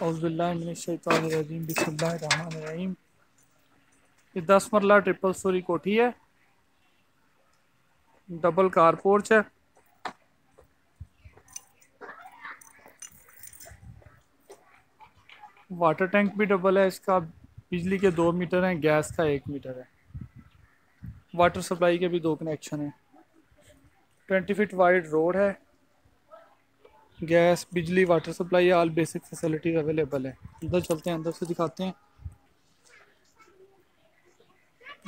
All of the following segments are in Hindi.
औज़ुबिल्लाहिमिनश्शैतानिर्रजीम बिस्मिल्लाहिर्रहमानिर्रहीम। ये 10 मरला ट्रिपल स्टोरी कोठी है, डबल कार पोर्च है। वाटर टैंक भी डबल है इसका। बिजली के 2 मीटर हैं, गैस का 1 मीटर है। वाटर सप्लाई के भी 2 कनेक्शन हैं। 20 फीट वाइड रोड है। गैस, बिजली, water supply, all basic facilities available है। अंदर चलते हैं, अंदर से दिखाते हैं।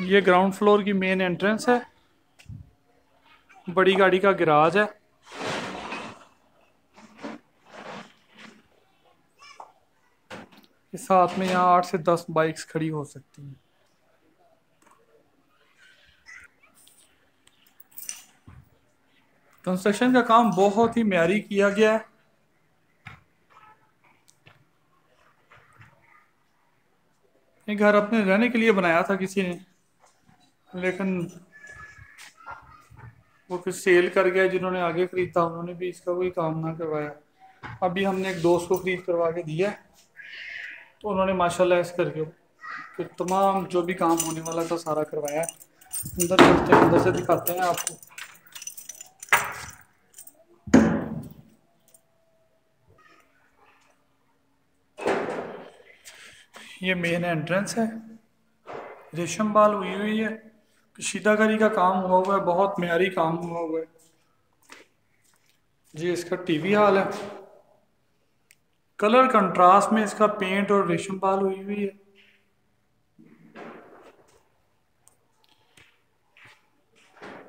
ये ग्राउंड फ्लोर की मेन एंट्रेंस है। बड़ी गाड़ी का गैराज है। इस साथ में यहाँ 8 से 10 बाइक्स खड़ी हो सकती हैं। कंस्ट्रक्शन का काम बहुत ही म्यारी किया गया है। ये घर अपने रहने के लिए बनाया था किसी ने, लेकिन वो फिर सेल कर गया। जिन्होंने आगे खरीदा उन्होंने भी इसका कोई काम ना करवाया। अभी हमने एक दोस्त को खरीद करवा के दिया है, तो उन्होंने माशाल्लाह इस करके फिर तमाम जो भी काम होने वाला था सारा करवाया है। अंदर चलते हैं, अंदर से दिखाते हैं आपको। ये मेन एंट्रेंस है। रेशम बाल हुई हुई है। कशीदाकारी का काम हुआ हुआ है, बहुत म्यारी काम हुआ हुआ है। जी, इसका टीवी हॉल है। कलर कंट्रास्ट में इसका पेंट और रेशम बाल हुई हुई है।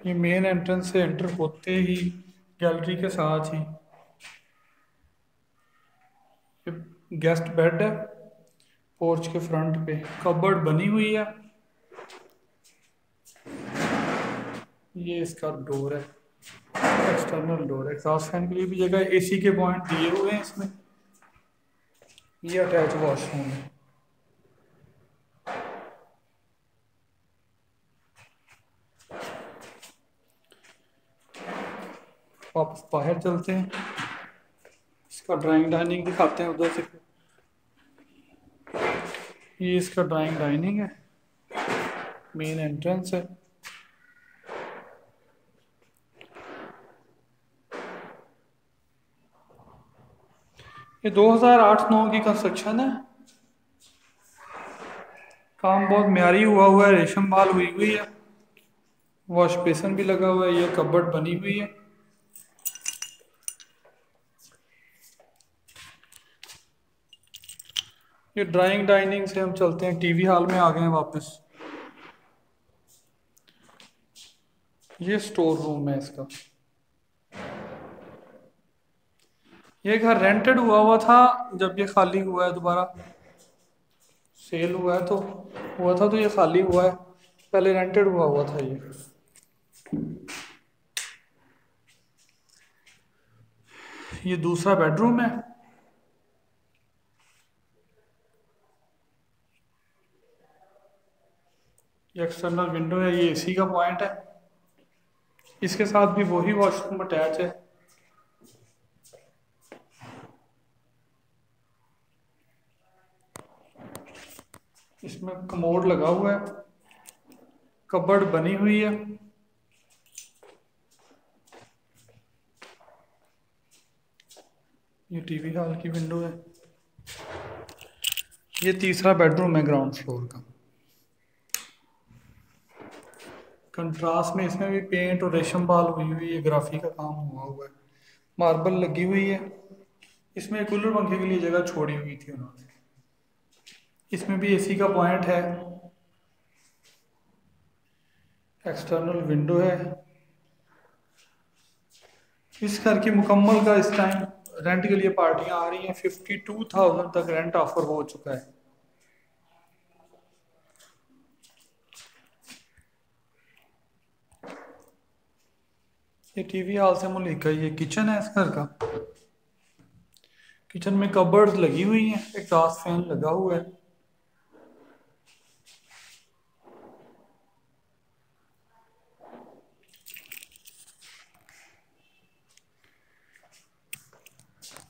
ये मेन एंट्रेंस से एंटर होते ही गैलरी के साथ ही गेस्ट बेड है। पोर्च के फ्रंट पे कबर्ड बनी हुई है। ये इसका डोर है, एक्सटर्नल डोर है। एग्जॉस्ट फैन के लिए भी जगह है। एसी के पॉइंट दिए हुए हैं इसमें। ये अटैच वॉशरूम है। वापस बाहर चलते हैं, इसका ड्राइंग डाइनिंग दिखाते हैं उधर से। ये इसका ड्राइंग डाइनिंग है, मेन एंट्रेंस है। ये 2008-9 की कंस्ट्रक्शन है। काम बहुत म्यारी हुआ हुआ है। रेशम बाल हुई हुई है। वॉश बेसन भी लगा हुआ है। ये कबर्ड बनी हुई है। ये ड्राइंग डाइनिंग से हम चलते हैं टीवी हॉल में, आ गए हैं वापस। ये स्टोर रूम है इसका। ये घर रेंटेड हुआ हुआ था, जब ये खाली हुआ है दोबारा सेल हुआ था तो ये खाली हुआ है। पहले रेंटेड हुआ हुआ था ये। ये दूसरा बेडरूम है। ये एक्सटर्नल विंडो है। ये एसी का पॉइंट है। इसके साथ भी वही वॉशरूम अटैच है। इसमें कमोड लगा हुआ है। कबर्ड बनी हुई है। ये टीवी हॉल की विंडो है। ये तीसरा बेडरूम है ग्राउंड फ्लोर का। कंट्रास्ट में इसमें भी पेंट और रेशम बाल हुई हुई है। ग्राफी का काम हुआ हुआ है। मार्बल लगी हुई है। इसमें कूलर पंखे के लिए जगह छोड़ी हुई थी उन्होंने। इसमें भी एसी का पॉइंट है। एक्सटर्नल विंडो है। इस घर की मुकम्मल का इस टाइम रेंट के लिए पार्टियां आ रही हैं। 52,000 तक रेंट ऑफर हो चुका है। ये टीवी हॉल से मुल्क है। ये किचन है इस घर का। किचन में कबर्ड लगी हुई हैं। एग्जॉस्ट फैन लगा हुआ है।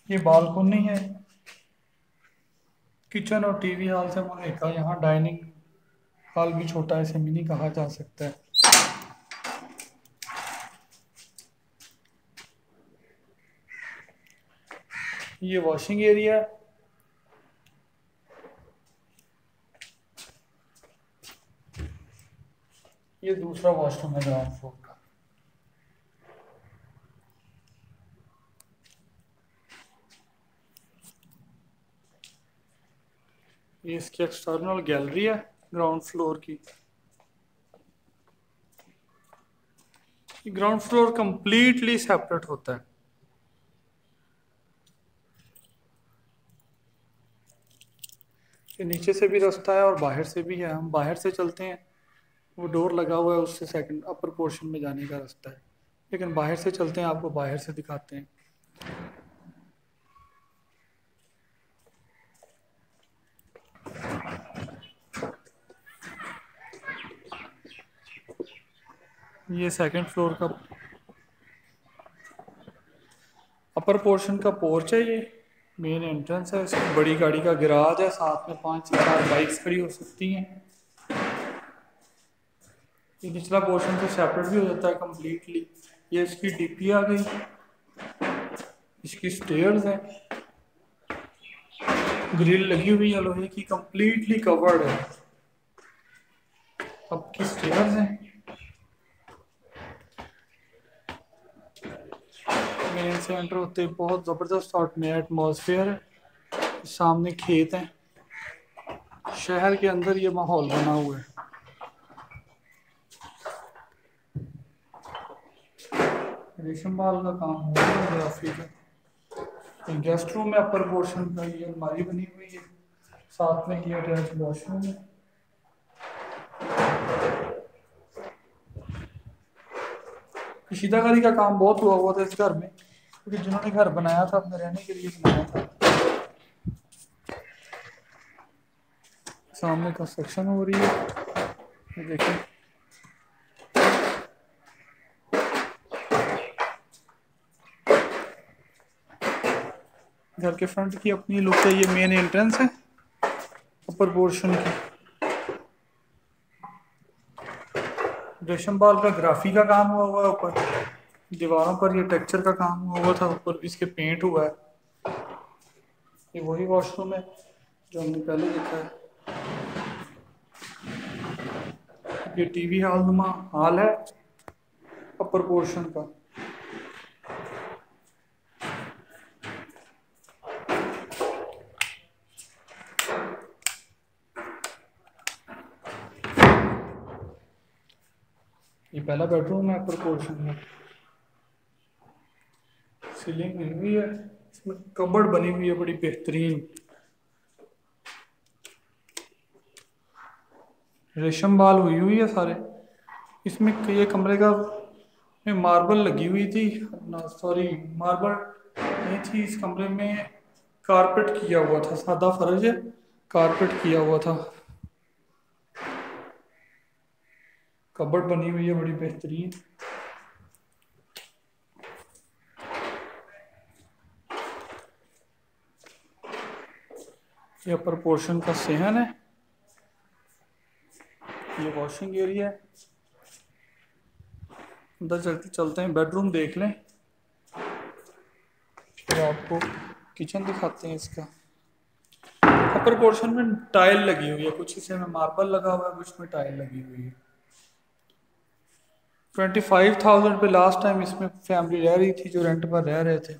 ये बालकोनी है। किचन और टीवी हॉल से मैंने कहा यहाँ डाइनिंग हॉल भी छोटा है, इसे मिनी कहा जा सकता है। ये वॉशिंग एरिया है। ये दूसरा वॉशरूम है ग्राउंड फ्लोर का। ये इसकी एक्सटर्नल गैलरी है ग्राउंड फ्लोर की। ग्राउंड फ्लोर कंप्लीटली सेपरेट होता है। ये नीचे से भी रास्ता है और बाहर से भी है। हम बाहर से चलते हैं, वो डोर लगा हुआ है, उससे सेकंड अपर पोर्शन में जाने का रास्ता है। लेकिन बाहर से चलते हैं, आपको बाहर से दिखाते हैं। ये सेकंड फ्लोर का अपर पोर्शन का पोर्च है। ये मेन एंट्रेंस है। इसकी बड़ी गाड़ी का गैराज है, साथ में 5 से 4 बाइक्स खड़ी हो सकती हैं। ये निचला पोर्शन से सेपरेट भी हो जाता है कम्प्लीटली। ये इसकी डीपी आ गई, इसकी स्टेयर्स हैं, ग्रिल लगी हुई है लोहे की, कम्प्लीटली कवर्ड है। अब की स्टेयर्स हैं। मेन से एंटर होते ही बहुत ज़बरदस्त और नया एटमॉस्फेयर है। सामने खेत हैं। शहर के अंदर ये माहौल बना हुआ है। रेशम बाल का काम हो रहा है ग्राफी का। गेस्ट रूम में अपर पोर्शन का ये अलमारी बनी हुई है, साथ में ये अटैच वॉशरूम है। कशीदाकारी का काम बहुत हुआ था इस घर में, क्योंकि जिन्होंने घर बनाया था अपने रहने के लिए बनाया था। सामने कंस्ट्रक्शन हो रही है, ये देखिए। घर के फ्रंट की अपनी लुक है। ये मेन एंट्रेंस है अपर पोर्शन की। रेशम बाल का ग्राफी का काम हुआ है ऊपर दीवारों पर। ये टेक्सचर का काम हुआ था, ऊपर इसके पेंट हुआ है। ये वही वॉशरूम है जो हमने पहले देखा है। ये टीवी हॉल नुमा हॉल है अपर पोर्शन का। ये पहला बेडरूम है अपर पोर्शन में। सीलिंग बनी हुई है, इसमें कबर्ड बनी हुई है बड़ी बेहतरीन। रेशम बाल हुई हुई है सारे इसमें। ये कमरे का में मार्बल लगी हुई थी ना, सॉरी मार्बल नहीं थी इस कमरे में। कारपेट किया हुआ था, सादा फर्श है, कारपेट किया हुआ था। कबर्ड बनी हुई है बड़ी बेहतरीन। ये अपर पोर्शन का सेहन है। ये वॉशिंग एरिया है। अंदर चलते हैं, बेडरूम देख लें, फिर आपको किचन दिखाते हैं इसका। अपर पोर्शन में टाइल लगी हुई है, कुछ हिस्से में मार्बल लगा हुआ है, कुछ में टाइल लगी हुई है। 25,000 पे लास्ट टाइम इसमें फैमिली रह रही थी जो रेंट पर रह रहे थे।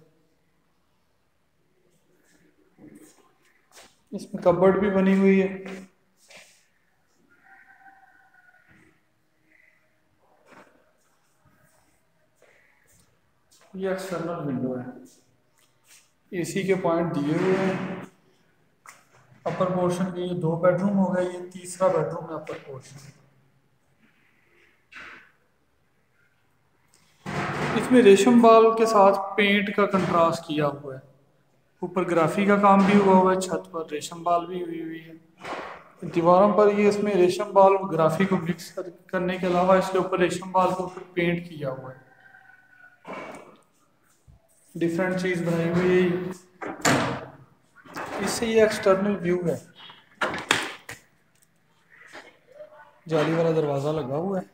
इसमें कबर्ड भी बनी हुई है। ये एक्सटर्नल विंडो है। एसी के पॉइंट दिए हुए हैं। अपर पोर्शन के ये 2 बेडरूम हो गए, ये तीसरा बेडरूम है अपर पोर्शन। इसमें रेशम बाल के साथ पेंट का कंट्रास्ट किया हुआ है। ऊपर ग्राफी का काम भी हुआ हुआ है, छत पर रेशम बाल भी हुई हुई है। दीवारों पर ये इसमें रेशम बाल और ग्राफी को मिक्स करने के अलावा इसके ऊपर रेशम बाल के ऊपर पेंट किया हुआ है। डिफरेंट चीज बनाई हुई है। इससे ये एक्सटर्नल व्यू है, जाली वाला दरवाज़ा लगा हुआ है।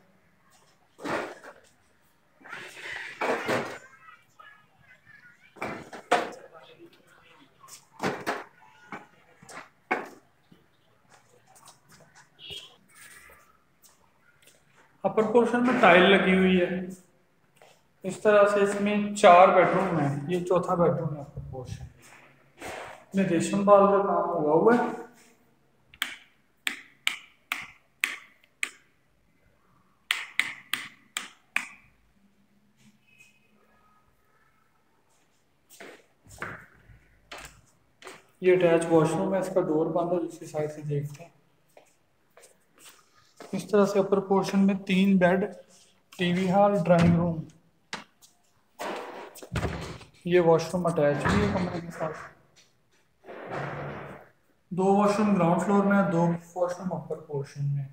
अपर पोर्शन में टाइल लगी हुई है। इस तरह से इसमें 4 बेडरूम है, ये चौथा बेडरूम है अपर पोर्शन में। रेशम बाल का काम हुआ हुआ है। ये अटैच वॉशरूम है, इसका डोर बंद है, दूसरी साइड से देखते हैं। इस तरह से अपर पोर्शन में 3 bed, TV hall, drawing room. ये वॉशरूम अटैच भी है कमरे के साथ। 2 वॉशरूम ग्राउंड फ्लोर में है, 2 वॉशरूम अपर पोर्शन में।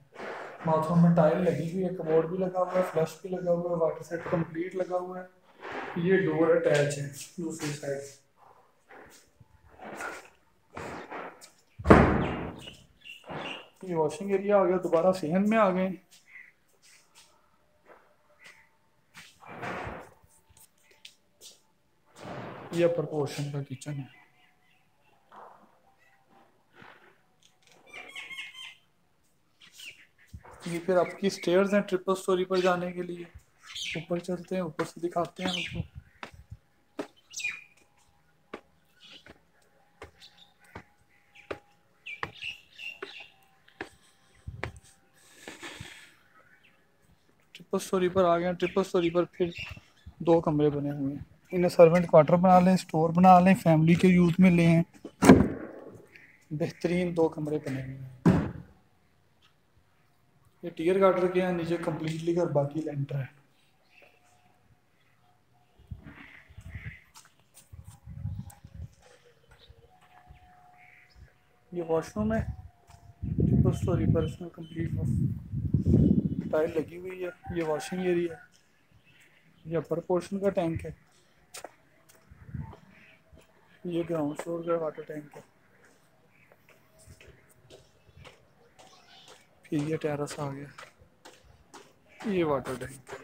बाथरूम में टाइल लगी हुई है, कबोर्ड भी लगा हुआ है, फ्लश भी लगा हुआ है, वाटर सेट कंप्लीट लगा हुआ है। ये डोर अटैच है दूसरी साइड। ये वॉशिंग एरिया आ गया, दोबारा सेहन में आ गए। ये अपर पोर्शन का किचन है। ये फिर आपकी स्टेयर्स हैं ट्रिपल स्टोरी पर जाने के लिए। ऊपर चलते हैं, ऊपर से दिखाते हैं आपको। ट्रिपल स्टोरी पर आ गए। ट्रिपल स्टोरी पर फिर 2 कमरे बने हुए हैं। इन्हें सर्वेंट क्वार्टर बना लें, स्टोर बना लें, फैमिली के यूज में लें। बेहतरीन 2 कमरे बने हुए हैं। ये टीयर गार्डर के हैं, नीचे कम्प्लीटली घर बाकी लेंटर है। ये वॉशरूम है ट्रिपल स्टोरी पर, इसमें कंप्लीट टाइल लगी हुई है। ये वॉशिंग एरिया है। ये अपर पोर्शन का टैंक है। ये ग्राउंड फ्लोर का वाटर टैंक है। फिर ये टेरेस आ गया। ये वाटर टैंक है।